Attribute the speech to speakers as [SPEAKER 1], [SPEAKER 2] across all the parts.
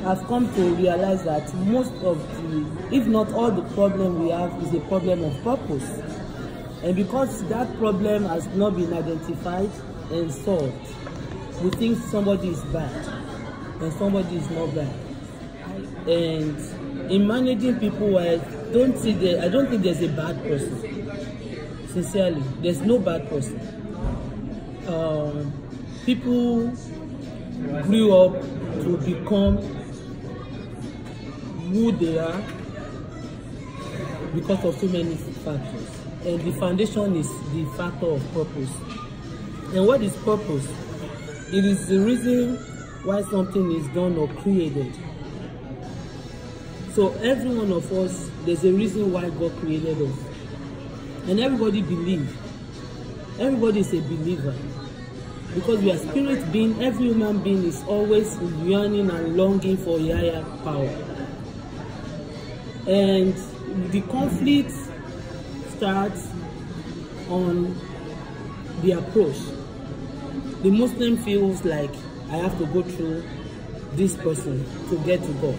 [SPEAKER 1] I've come to realize that most of the, if not all the problem we have is a problem of purpose. And because that problem has not been identified and solved, we think somebody is bad and somebody is not bad. And in managing people, I don't think there's a bad person. Sincerely, there's no bad person. People grew up to become who they are because of so many factors, and the foundation is the factor of purpose. And what is purpose? It is the reason why something is done or created. So every one of us, there's a reason why God created us. And everybody believes. Everybody is a believer. Because we are spirit being, every human being is always yearning and longing for a higher power. And the conflict starts on the approach. The Muslim feels like I have to go through this person to get to God.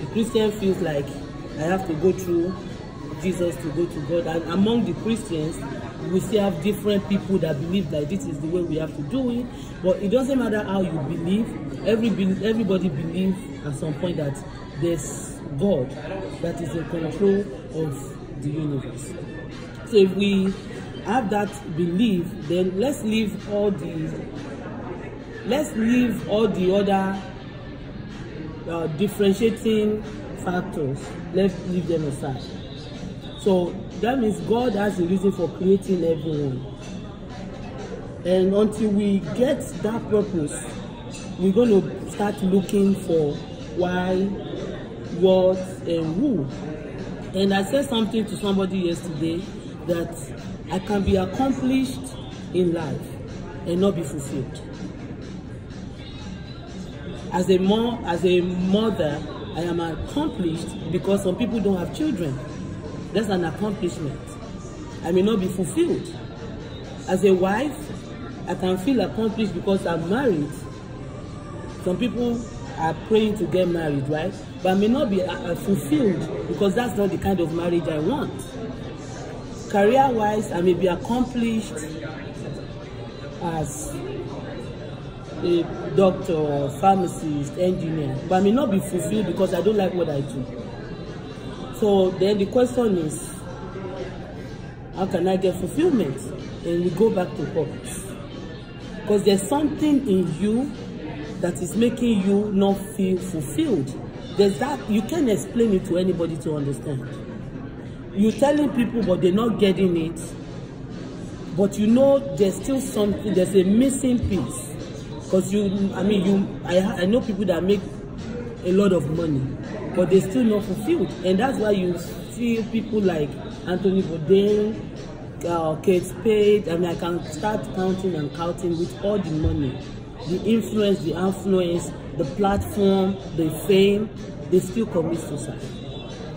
[SPEAKER 1] The Christian feels like I have to go through Jesus to go to God. And among the Christians, we still have different people that believe that this is the way we have to do it. But it doesn't matter how you believe. Everybody believes at some point that there's God that is in control of the universe. So if we have that belief, then let's leave all the other differentiating factors. Let's leave them aside. So that means God has a reason for creating everyone. And until we get that purpose, we're going to start looking for why, what, and who. And I said something to somebody yesterday that I can be accomplished in life and not be fulfilled. As a mother, I am accomplished because some people don't have children. That's an accomplishment. I may not be fulfilled. As a wife, I can feel accomplished because I'm married. Some people are praying to get married, right? But I may not be fulfilled because that's not the kind of marriage I want. Career-wise, I may be accomplished as a doctor or pharmacist, engineer, but I may not be fulfilled because I don't like what I do. So then the question is, how can I get fulfillment? And we go back to purpose. Because there's something in you that is making you not feel fulfilled. There's that, you can't explain it to anybody to understand. You're telling people, but they're not getting it. But you know there's still something, there's a missing piece. Because I know people that make a lot of money, but they're still not fulfilled. And that's why you see people like Anthony Bourdain, Kate Spade. I can start counting and counting with all the money, the influence, the platform, the fame, they still commit suicide.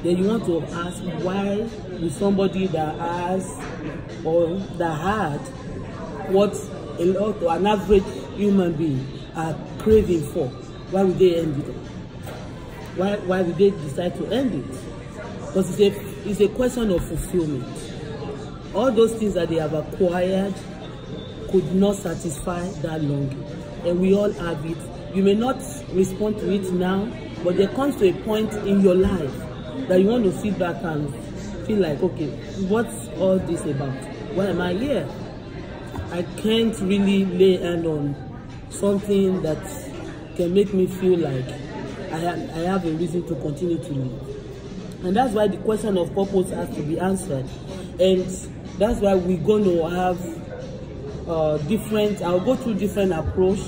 [SPEAKER 1] Then you want to ask, why is somebody that has or that had what an average human being are craving for, why would they end it? Why would they decide to end it? Because it's a question of fulfillment. All those things that they have acquired could not satisfy that longing. And we all have it. You may not respond to it now, but there comes to a point in your life that you want to sit back and feel like, okay, what's all this about? Why am I here? I can't really lay hand on something that can make me feel like I have a reason to continue to live. And that's why the question of purpose has to be answered. And that's why we're going to have I'll go through different approach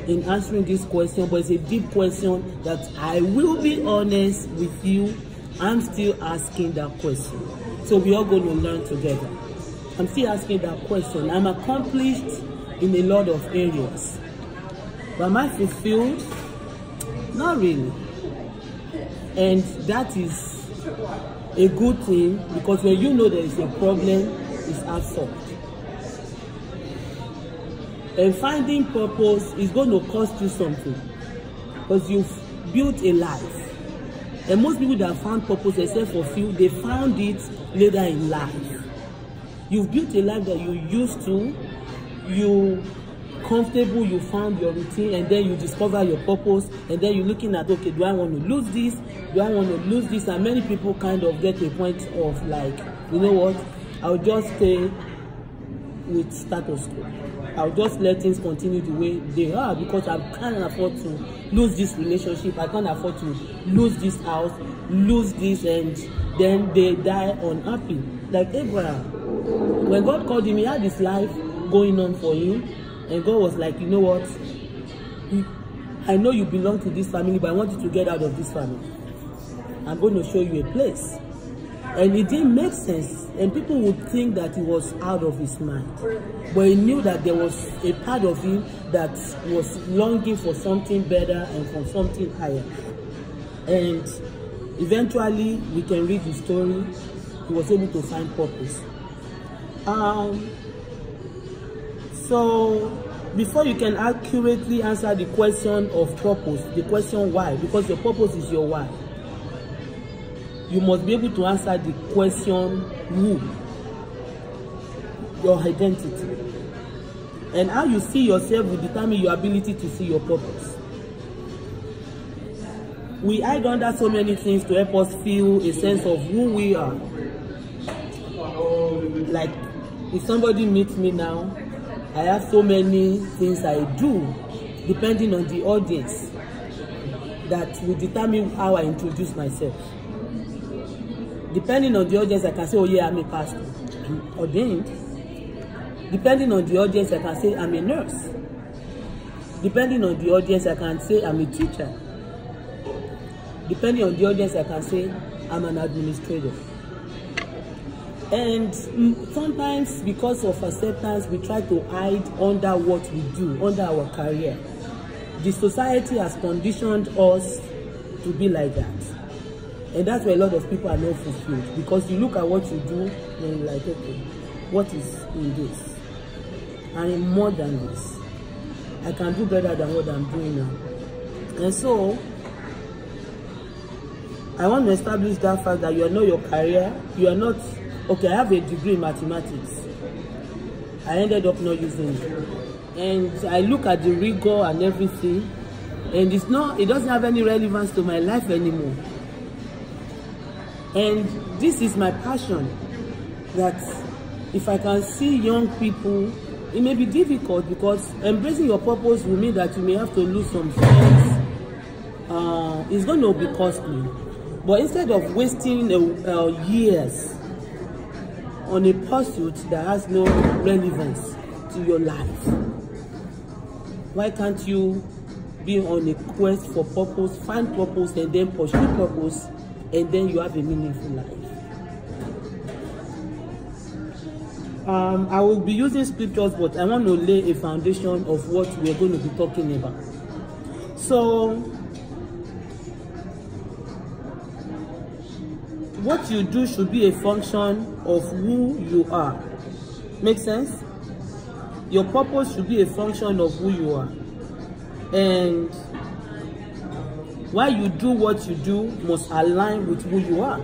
[SPEAKER 1] in answering this question, but it's a deep question that I will be honest with you, I'm still asking that question. So we're all going to learn together. I'm still asking that question. I'm accomplished in a lot of areas. But am I fulfilled? Not really. And that is a good thing, because when you know there is a problem, it's half solved. And finding purpose is going to cost you something, because built a life. And most people that found purpose themselves fulfilled, they found it later in life. You've built a life that you used to, you comfortable, you found your routine, and then you discover your purpose, and then you're looking at, okay, do I want to lose this? Do I want to lose this? And many people kind of get to a point of like, you know what, I'll just stay with status quo. I'll just let things continue the way they are because I can't afford to lose this relationship. I can't afford to lose this house, lose this, and then they die unhappy. Like Abraham, when God called him, he had his life going on for him, and God was like, you know what? I know you belong to this family, but I want you to get out of this family. I'm going to show you a place. And it didn't make sense, and people would think that he was out of his mind. But he knew that there was a part of him that was longing for something better and for something higher. And eventually, we can read the story. He was able to find purpose. So, before you can accurately answer the question of purpose, the question why, because your purpose is your why, you must be able to answer the question who, your identity. And how you see yourself will determine your ability to see your purpose. We hide under so many things to help us feel a sense of who we are. Like, if somebody meets me now, I have so many things I do, depending on the audience, that will determine how I introduce myself. Depending on the audience, I can say, oh yeah, I'm a pastor, I'm ordained. Depending on the audience, I can say, I'm a nurse. Depending on the audience, I can say, I'm a teacher. Depending on the audience, I can say, I'm an administrator. And sometimes, because of acceptance, we try to hide under what we do, under our career. The society has conditioned us to be like that. And that's why a lot of people are not fulfilled. Because you look at what you do, and you're like, okay, what is in this? I am more than this. I can do better than what I'm doing now. And so, I want to establish that fact that you are not your career. You are not, okay, I have a degree in mathematics. I ended up not using it. And I look at the rigor and everything, and it doesn't have any relevance to my life anymore. And this is my passion, that if I can see young people, it may be difficult because embracing your purpose will mean that you may have to lose some friends. It's going to be costly. But instead of wasting years on a pursuit that has no relevance to your life, why can't you be on a quest for purpose, find purpose, and then pursue purpose, and then you have a meaningful life? I will be using scriptures, but I want to lay a foundation of what we're going to be talking about. So, what you do should be a function of who you are. Make sense? Your purpose should be a function of who you are. And why you do what you do must align with who you are.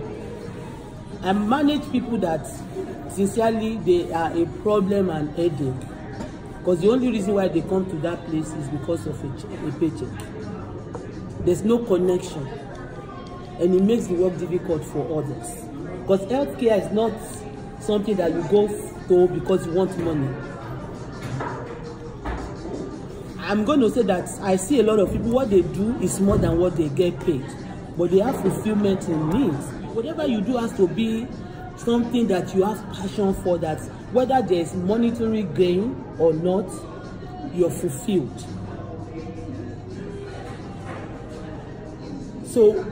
[SPEAKER 1] I manage people that sincerely they are a problem and headache, because the only reason why they come to that place is because of a paycheck. There's no connection, and it makes the work difficult for others. Because healthcare is not something that you go to because you want money. I'm going to say that I see a lot of people, what they do is more than what they get paid, but they have fulfillment in needs. Whatever you do has to be something that you have passion for, that whether there's monetary gain or not, you're fulfilled. So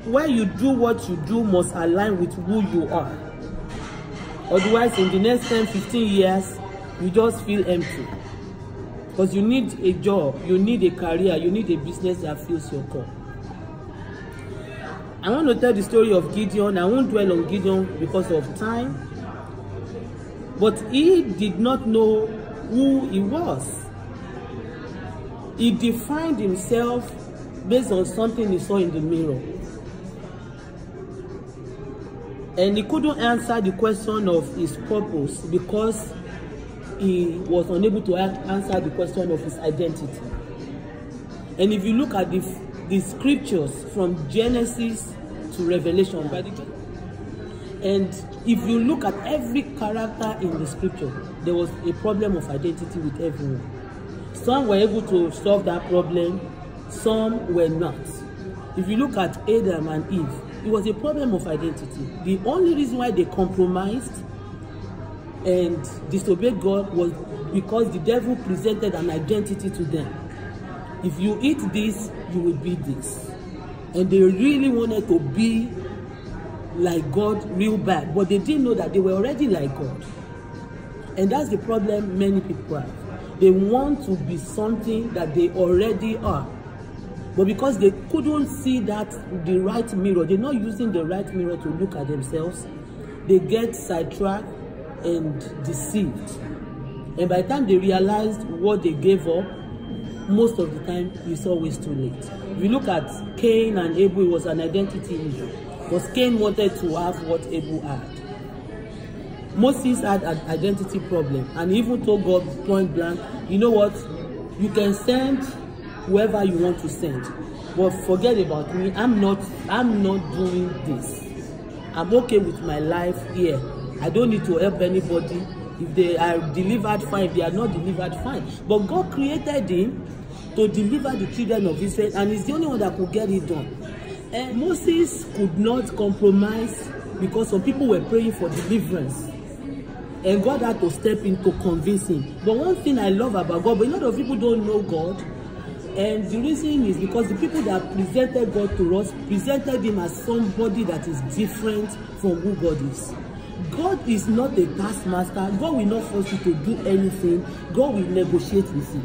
[SPEAKER 1] why you do what you do must align with who you are. Otherwise, in the next 10, 15 years, you just feel empty. Because you need a job, you need a career, you need a business that fills your cup. I want to tell the story of Gideon. I won't dwell on Gideon because of time. But he did not know who he was. He defined himself based on something he saw in the mirror. And he couldn't answer the question of his purpose because he was unable to answer the question of his identity. And if you look at the scriptures from Genesis to Revelation, and if you look at every character in the scripture, there was a problem of identity with everyone. Some were able to solve that problem, some were not. If you look at Adam and Eve, it was a problem of identity. The only reason why they compromised and disobeyed God was because the devil presented an identity to them. If you eat this, you will be this. And they really wanted to be like God real bad, but they didn't know that they were already like God. And that's the problem many people have. They want to be something that they already are. But because they couldn't see that the right mirror, they're not using the right mirror to look at themselves, they get sidetracked and deceived. And by the time they realized what they gave up, most of the time it's always too late. If you look at Cain and Abel, it was an identity issue. Because Cain wanted to have what Abel had. Moses had an identity problem, and he even told God point blank, you know what, you can send whoever you want to send, but forget about me. I'm not doing this. I'm okay with my life here. I don't need to help anybody. If they are delivered, fine. If they are not delivered, fine. But God created him to deliver the children of Israel, and he's the only one that could get it done. And Moses could not compromise because some people were praying for deliverance, and God had to step in to convince him. But one thing I love about God, but a lot of people don't know God, and the reason is because the people that presented God to us presented him as somebody that is different from who God is. God is not a taskmaster. God will not force you to do anything. God will negotiate with you.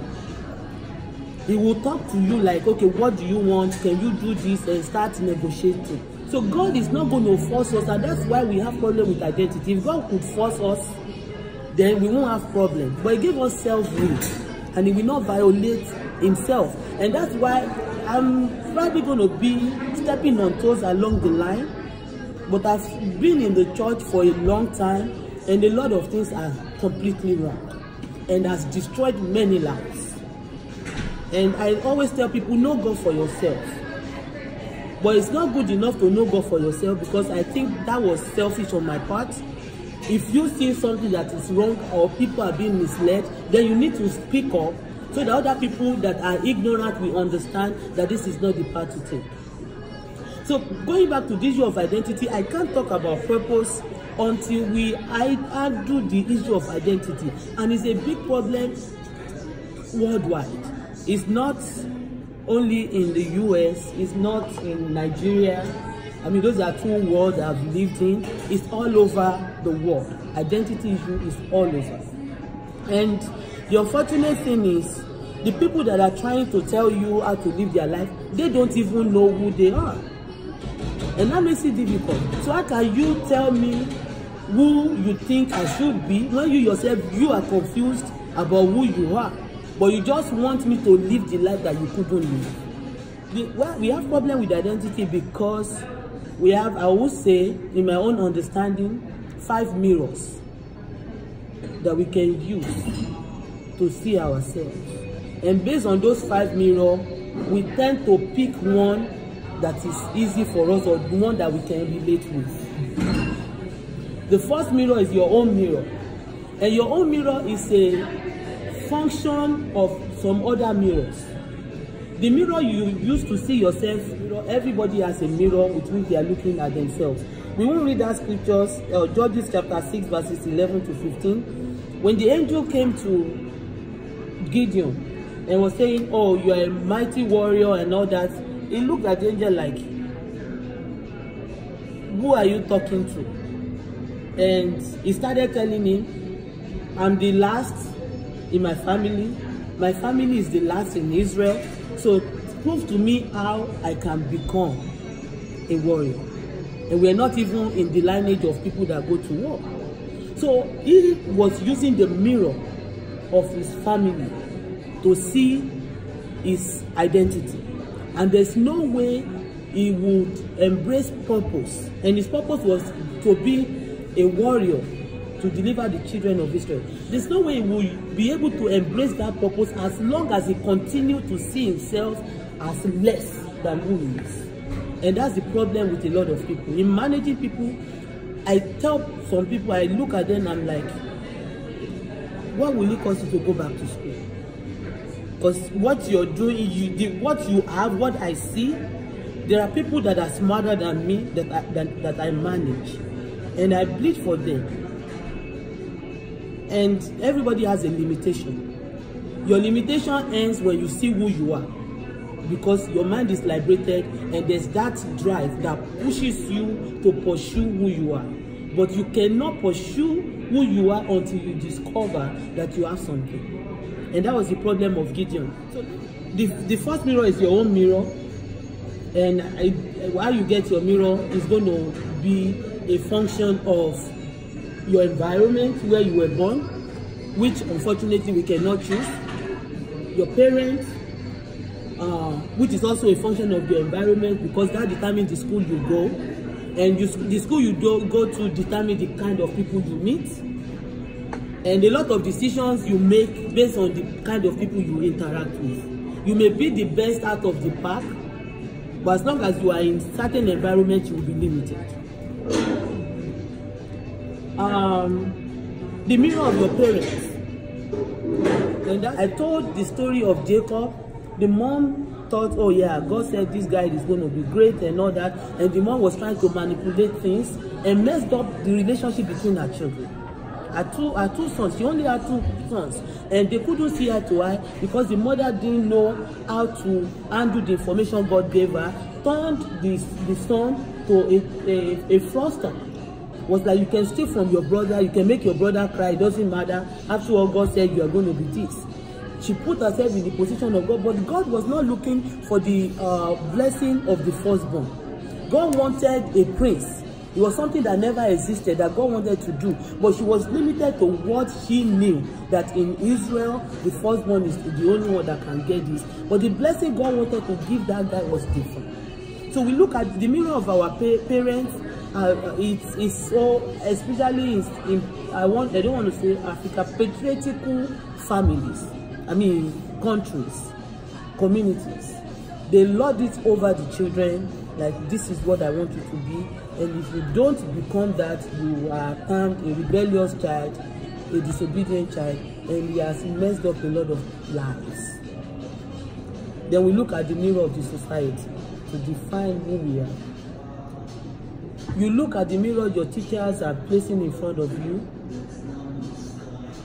[SPEAKER 1] He will talk to you like, okay, what do you want? Can you do this? And start negotiating. So God is not going to force us, and that's why we have problem with identity. If God could force us, then we won't have problem. But he gave us self-will, and he will not violate himself. And that's why I'm probably going to be stepping on toes along the line. But I've been in the church for a long time, and a lot of things are completely wrong and has destroyed many lives. And I always tell people, know God for yourself. But it's not good enough to know God for yourself, because I think that was selfish on my part. If you see something that is wrong or people are being misled, then you need to speak up so that other people that are ignorant will understand that this is not the path to take. So going back to the issue of identity, I can't talk about purpose until we undo the issue of identity. And it's a big problem worldwide. It's not only in the US, it's not in Nigeria. I mean, those are two worlds I've lived in. It's all over the world. Identity issue is all over. And the unfortunate thing is, the people that are trying to tell you how to live their life, they don't even know who they are. And that makes it difficult. So how can you tell me who you think I should be when you yourself, you are confused about who you are? But you just want me to live the life that you couldn't live. We have problem with identity because we have, I would say, in my own understanding, 5 mirrors that we can use to see ourselves. And based on those 5 mirrors, we tend to pick one that is easy for us, or one that we can relate with. The first mirror is your own mirror. And your own mirror is a function of some other mirrors. The mirror you use to see yourself, everybody has a mirror with which they are looking at themselves. We won't read that scriptures, Judges chapter 6 verses 11 to 15. When the angel came to Gideon and was saying, oh, you are a mighty warrior and all that, he looked at the angel like, who are you talking to? And he started telling him, I'm the last in my family. My family is the last in Israel. So prove to me how I can become a warrior. And we are not even in the lineage of people that go to war. So he was using the mirror of his family to see his identity. And there's no way he would embrace purpose. And his purpose was to be a warrior to deliver the children of Israel. There's no way he will be able to embrace that purpose as long as he continues to see himself as less than who he is. And that's the problem with a lot of people. In managing people, I tell some people, I look at them and I'm like, what will it cost you to go back to school? Because what you're doing, what you have, what I see, there are people that are smarter than me that I manage. And I bleed for them. And everybody has a limitation. Your limitation ends when you see who you are. Because your mind is liberated and there's that drive that pushes you to pursue who you are. But you cannot pursue who you are until you discover that you have something. And that was the problem of Gideon. So the first mirror is your own mirror. And how you get your mirror is going to be a function of your environment where you were born, which unfortunately we cannot choose. Your parents, which is also a function of your environment, because that determines the school you go, and the school you go to determines the kind of people you meet, and a lot of decisions you make based on the kind of people you interact with. You may be the best out of the pack, but as long as you are in certain environments, you will be limited. The mirror of your parents. And I told the story of Jacob. The mom thought, oh yeah, God said this guy is going to be great and all that, and the mom was trying to manipulate things and messed up the relationship between her children. Her two sons, she only had 2 sons, and they couldn't see eye to eye because the mother didn't know how to handle the information God gave her, turned the son to a fraudster. Was like, you can steal from your brother, you can make your brother cry, it doesn't matter. After all, God said you are going to be this. She put herself in the position of God, but God was not looking for the blessing of the firstborn. God wanted a prince. It was something that never existed that God wanted to do, but she was limited to what she knew, that in Israel the firstborn is the only one that can get this. But the blessing God wanted to give that guy was different. So we look at the mirror of our parents. It's so, especially in I don't want to say Africa, patriarchal families. I mean, countries, communities, they lord it over the children, like, this is what I want you to be. And if you don't become that, you are termed a rebellious child, a disobedient child, and he has messed up a lot of lives. Then we look at the mirror of the society to define who we are. You look at the mirror your teachers are placing in front of you,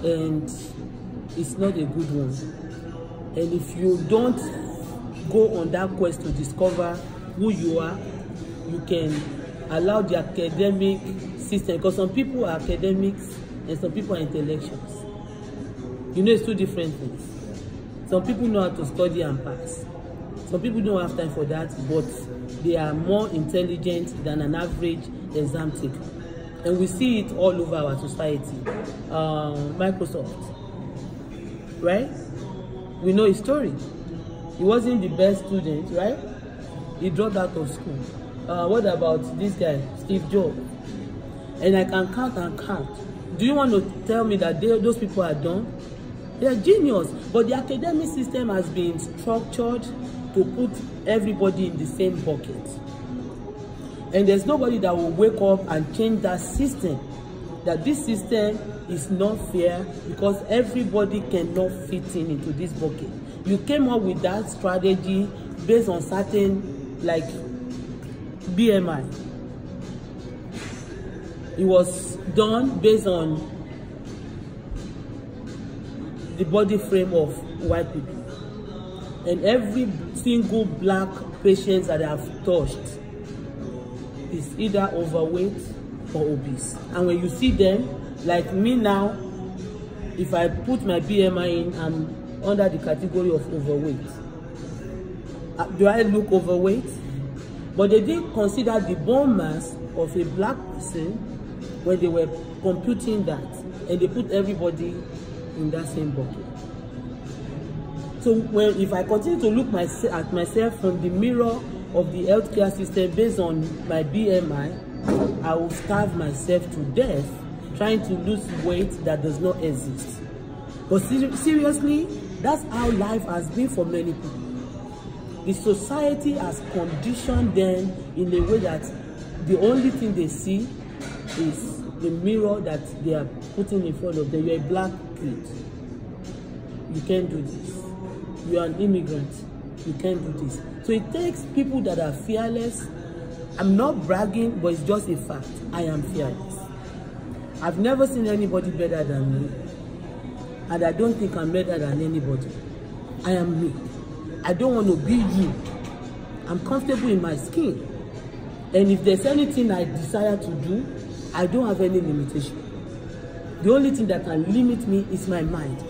[SPEAKER 1] and it's not a good one. And if you don't go on that quest to discover who you are, you can allow the academic system, because some people are academics and some people are intellectuals. You know, it's 2 different things. Some people know how to study and pass. Some people don't have time for that, but they are more intelligent than an average exam taker. And we see it all over our society. Microsoft, right? We know his story. He wasn't the best student, right? He dropped out of school. What about this guy, Steve Jobs? And I can count and count. Do you want to tell me that those people are dumb? They are genius, but the academic system has been structured to put everybody in the same bucket. And there's nobody that will wake up and change that system. That this system is not fair because everybody cannot fit into this bucket. You came up with that strategy based on certain, like, BMI. It was done based on the body frame of white people. And every single black patient that I've touched is either overweight or obese. And when you see them, like me now, if I put my BMI in, I'm under the category of overweight. Do I look overweight? But they didn't consider the bone mass of a black person when they were computing that, and they put everybody in that same bucket. So if I continue to look at myself from the mirror of the healthcare system based on my BMI, I will starve myself to death trying to lose weight that does not exist. But seriously, that's how life has been for many people. The society has conditioned them in a way that the only thing they see is the mirror that they are putting in front of them. You're a black kid, you can't do this. You're an immigrant, you can't do this. So it takes people that are fearless. I'm not bragging, but it's just a fact. I am fearless. I've never seen anybody better than me, and I don't think I'm better than anybody. I am me. I don't want to be you. I'm comfortable in my skin, and if there's anything I desire to do, I don't have any limitation. The only thing that can limit me is my mind.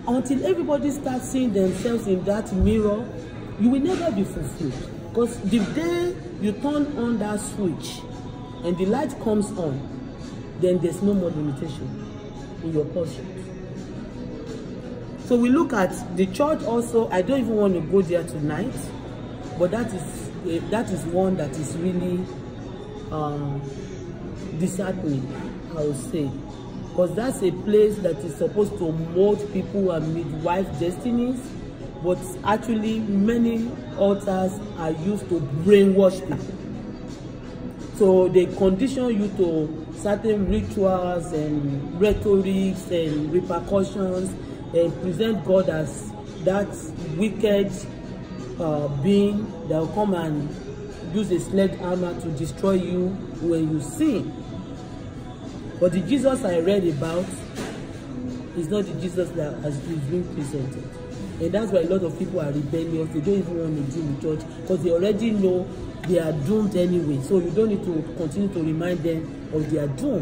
[SPEAKER 1] Until everybody starts seeing themselves in that mirror, you will never be fulfilled. Because the day you turn on that switch and the light comes on, then there's no more limitation in your pursuit. So we look at the church also. I don't even want to go there tonight, but that is one that is really disheartening, I would say, because that's a place that is supposed to mold people and midwife destinies, but actually many altars are used to brainwash people. So they condition you to certain rituals and rhetorics and repercussions, and present God as that wicked being that will come and use a sledgehammer to destroy you when you sin. But the Jesus I read about is not the Jesus that has been presented. And that's why a lot of people are rebellious. They don't even want to deal with church because they already know they are doomed anyway. So you don't need to continue to remind them of their doom.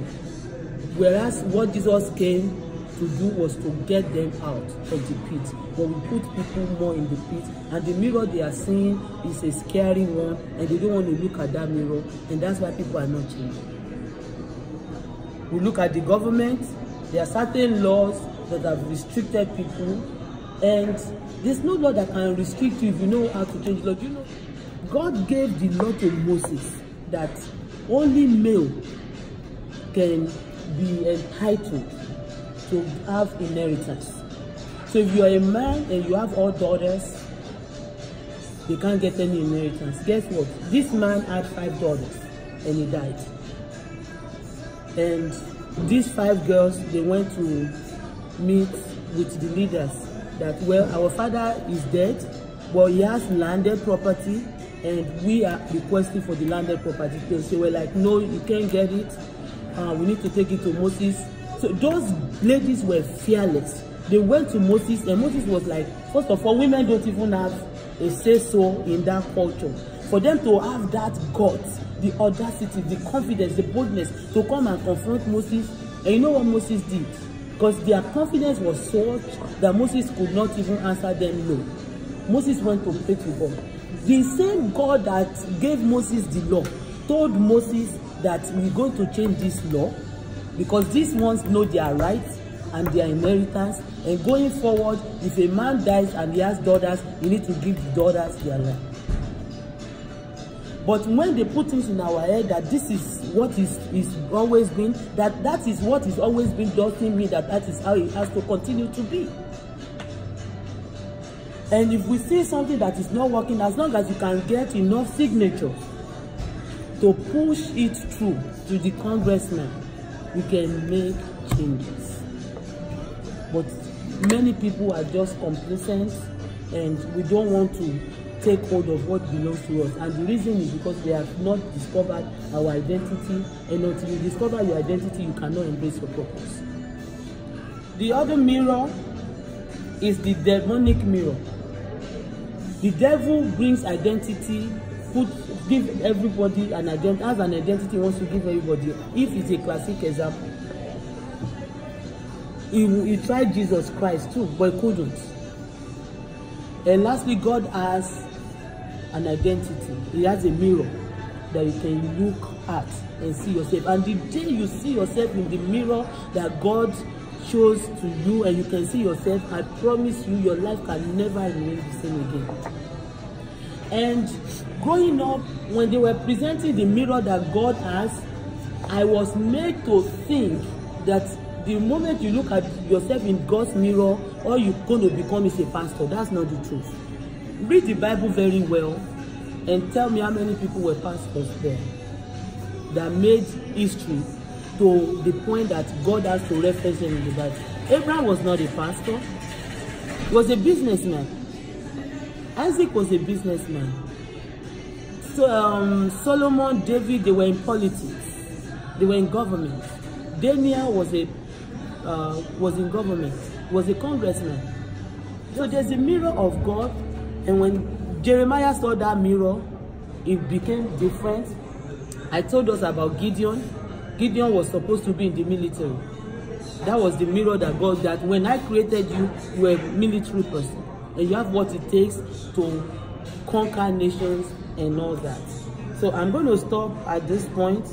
[SPEAKER 1] Whereas what Jesus came to do was to get them out of the pit. But we put people more in the pit, and the mirror they are seeing is a scary one, and they don't want to look at that mirror, and that's why people are not changing. We look at the government. There are certain laws that have restricted people, and there's no law that can restrict you if you know how to change law. You know, God gave the law to Moses that only male can be entitled to have inheritance. So if you are a man and you have all daughters, they can't get any inheritance. Guess what? This man had 5 daughters and he died. And these 5 girls, they went to meet with the leaders that, well, our father is dead, but he has landed property and we are requesting for the landed property. They were like, no, you can't get it. We need to take it to Moses. So those ladies were fearless. They went to Moses, and Moses was like, first of all, women don't even have a say-so in that culture. For them to have that guts, the audacity, the confidence, the boldness to come and confront Moses, and you know what Moses did? Because their confidence was such that Moses could not even answer them no. Moses went to pray to God. The same God that gave Moses the law told Moses that we're going to change this law, because these ones know their rights and their inheritance, and going forward, if a man dies and he has daughters, you need to give the daughters their land. But when they put things in our head that this is what is always been, that is what is always been, doesn't mean that is how it has to continue to be. And if we see something that is not working, as long as you can get enough signatures to push it through to the congressman, we can make changes. But many people are just complacent, and we don't want to take hold of what belongs to us. And the reason is because we have not discovered our identity, and until you discover your identity, you cannot embrace your purpose. The other mirror is the demonic mirror. The devil brings identity, give everybody an identity, has an identity, wants to give everybody. If it's a classic example, he tried Jesus Christ too, but he couldn't. And lastly, God has an identity. He has a mirror that you can look at and see yourself. And the day you see yourself in the mirror that God shows to you and you can see yourself, I promise you, your life can never remain the same again. And growing up, when they were presenting the mirror that God has, I was made to think that the moment you look at yourself in God's mirror, all you're going to become is a pastor. That's not the truth. Read the Bible very well and tell me how many people were pastors there that made history to the point that God has to reference them in the Bible. Abraham was not a pastor. He was a businessman. Isaac was a businessman. So Solomon, David, they were in politics. They were in government. Daniel was in government. Was a congressman. So there's a mirror of God, and when Jeremiah saw that mirror, it became different. I told us about Gideon. Gideon was supposed to be in the military. That was the mirror that God, that when I created you, you were a military person. And you have what it takes to conquer nations and all that. So I'm going to stop at this point.